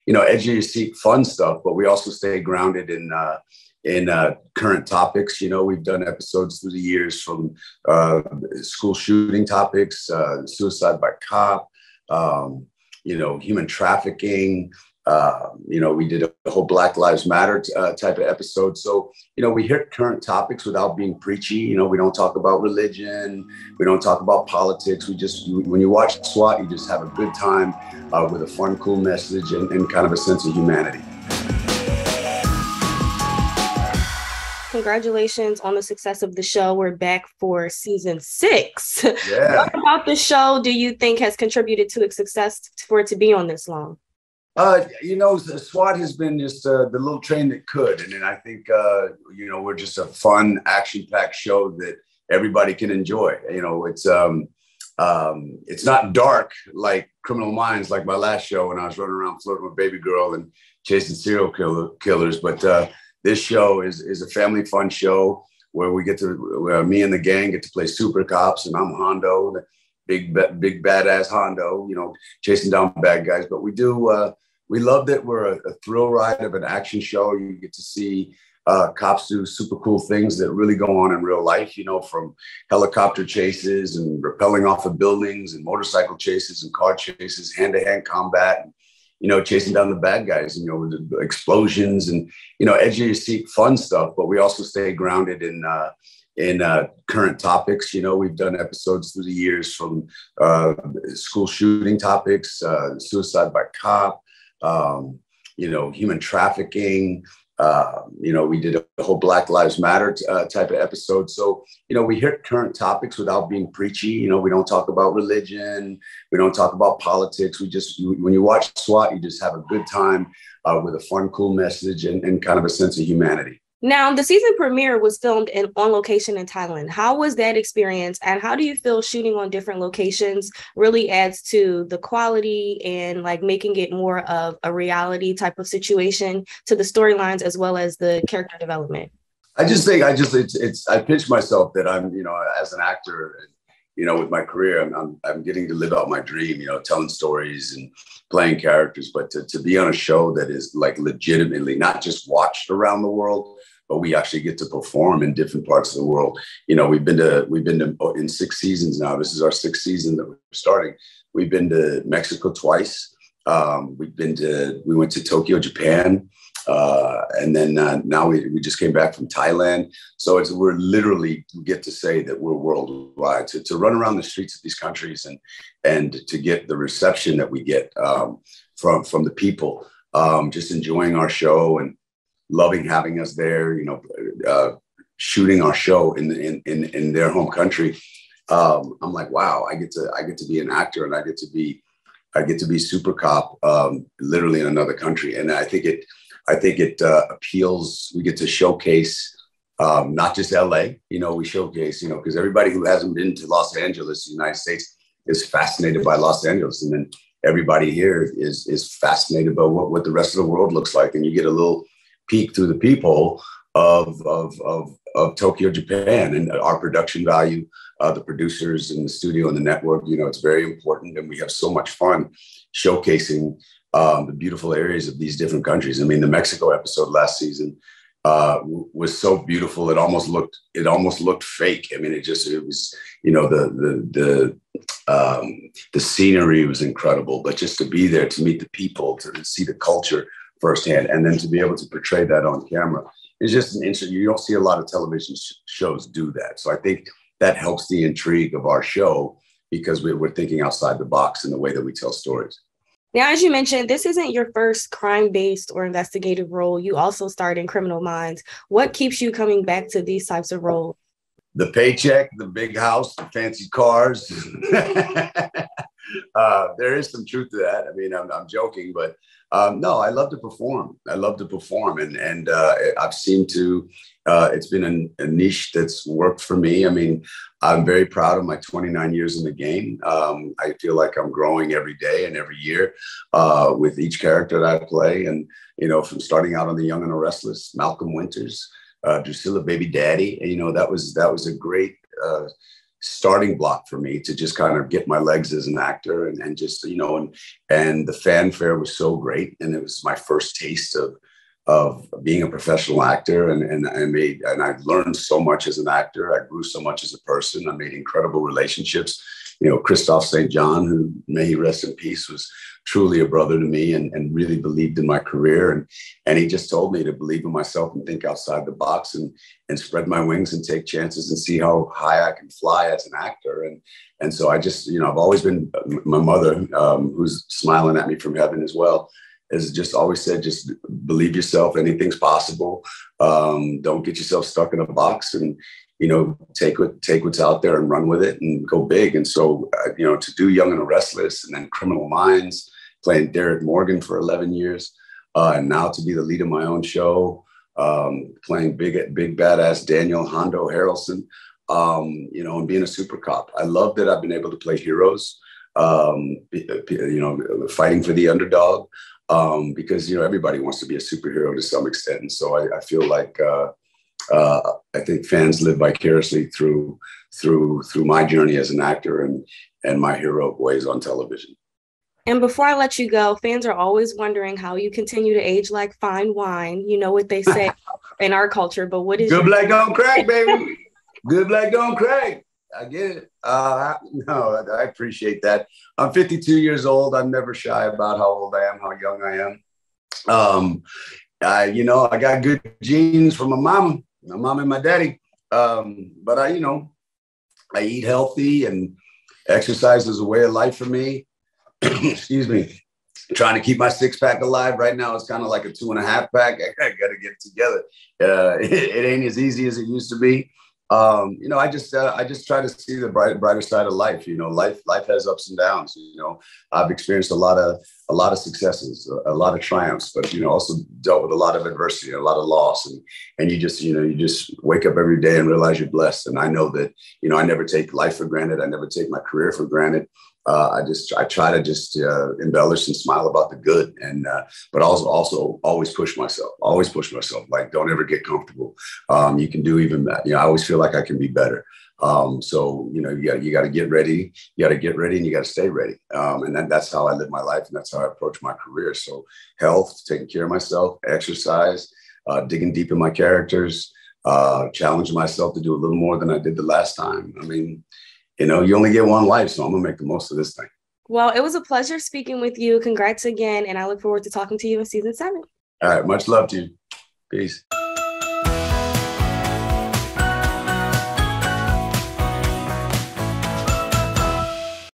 edge of your seat fun stuff, but we also stay grounded in current topics. We've done episodes through the years from school shooting topics, suicide by cop, human trafficking. We did a whole Black Lives Matter type of episode. So, we hit current topics without being preachy. We don't talk about religion. We don't talk about politics. When you watch SWAT, you just have a good time with a fun, cool message and kind of a sense of humanity. Congratulations on the success of the show. We're back for season 6. Yeah. What about the show do you think has contributed to its success for it to be on this long? The SWAT has been just the little train that could. And then I think, we're just a fun, action-packed show that everybody can enjoy. It's not dark like Criminal Minds, like my last show when I was running around flirting with baby girl and chasing serial killers. But this show is a family fun show where me and the gang get to play super cops, and I'm Hondo, the big badass Hondo, chasing down bad guys. But we love that we're a thrill ride of an action show. You get to see cops do super cool things that really go on in real life, from helicopter chases and rappelling off of buildings and motorcycle chases and car chases, hand-to-hand combat, and, chasing down the bad guys, with the explosions and, edge of your seat fun stuff. But we also stay grounded in current topics. We've done episodes through the years from school shooting topics, suicide by cop, human trafficking. We did a whole Black Lives Matter type of episode. So, we hit current topics without being preachy. We don't talk about religion. We don't talk about politics. When you watch SWAT, you just have a good time with a fun, cool message and kind of a sense of humanity. Now, the season premiere was filmed on location in Thailand. How was that experience? And how do you feel shooting on different locations really adds to the quality and making it more of a reality type of situation to the storylines as well as the character development? I just think I pitch myself that I'm, as an actor, with my career, I'm getting to live out my dream, telling stories and playing characters, but to be on a show that is legitimately not just watched around the world, but we actually get to perform in different parts of the world. We've been to in 6 seasons now. This is our 6th season that we're starting. We've been to Mexico twice. We went to Tokyo, Japan. And then now we just came back from Thailand. So we get to say that we're worldwide. To run around the streets of these countries and to get the reception that we get from the people, just enjoying our show and loving having us there, shooting our show in their home country. I'm like, wow, I get to be an actor and I get to be super cop, literally in another country. And I think it appeals. We get to showcase not just LA, we showcase, because everybody who hasn't been to Los Angeles, the United States, is fascinated by Los Angeles. And then everybody here is fascinated by what the rest of the world looks like. And you get a little peek through the peephole of Tokyo, Japan, and our production value, the producers in the studio and the network. It's very important. And we have so much fun showcasing the beautiful areas of these different countries. I mean, the Mexico episode last season was so beautiful. It almost looked fake. I mean, it was, the scenery was incredible, but just to be there, to meet the people, to see the culture firsthand, and then to be able to portray that on camera is just an instant. You don't see a lot of television shows do that. So I think that helps the intrigue of our show because we're thinking outside the box in the way that we tell stories. Now, as you mentioned, this isn't your first crime-based or investigative role. You also starred in Criminal Minds. What keeps you coming back to these types of roles? The paycheck, the big house, the fancy cars. There is some truth to that. I mean, I'm joking, but no, I love to perform. And I've seemed to, it's been a niche that's worked for me. I mean, I'm very proud of my 29 years in the game. I feel like I'm growing every day and every year with each character that I play. And, from starting out on The Young and the Restless, Malcolm Winters, Drusilla Baby Daddy, that was a great starting block for me to just kind of get my legs as an actor and just, and the fanfare was so great. And it was my first taste of being a professional actor. And I learned so much as an actor. I grew so much as a person. I made incredible relationships. Christophe St. John, who may he rest in peace, was truly a brother to me and really believed in my career. And he just told me to believe in myself and think outside the box and spread my wings and take chances and see how high I can fly as an actor. And so I just, I've always been, my mother, who's smiling at me from heaven as well, has just always said, just believe yourself, anything's possible. Don't get yourself stuck in a box and, take what's out there and run with it and go big. And so, to do Young and the Restless and then Criminal Minds, playing Derek Morgan for 11 years, and now to be the lead of my own show, playing big badass Daniel Hondo Harrelson, and being a super cop. I love that I've been able to play heroes, fighting for the underdog, because, everybody wants to be a superhero to some extent. And so I feel like, I think fans live vicariously through my journey as an actor and my heroic ways on television. And before I let you go, fans are always wondering how you continue to age like fine wine. You know what they say in our culture, but what is good black don't crack, baby? Good black don't crack. I get it. No, I appreciate that. I'm 52 years old. I'm never shy about how old I am, how young I am. I got good genes from my mom and my daddy. But I eat healthy, and exercise is a way of life for me. Excuse me. Trying to keep my 6-pack alive right now. It's kind of like a 2.5 pack. I got to get it together. It ain't as easy as it used to be. I just try to see the brighter side of life. Life has ups and downs. I've experienced a lot of successes, a lot of triumphs, but also dealt with a lot of adversity, a lot of loss, and you just wake up every day and realize you're blessed. And I know that I never take life for granted. I never take my career for granted. I try to just embellish and smile about the good, but also always push myself. Like, don't ever get comfortable. You can do even that. I always feel like I can be better. So you got to get ready. You got to get ready, and you got to stay ready. And that's how I live my life, and that's how I approach my career. So health, taking care of myself, exercise, digging deep in my characters, challenging myself to do a little more than I did the last time. I mean, you only get one life, so I'm going to make the most of this thing. Well, it was a pleasure speaking with you. Congrats again. And I look forward to talking to you in season 7. All right. Much love to you. Peace.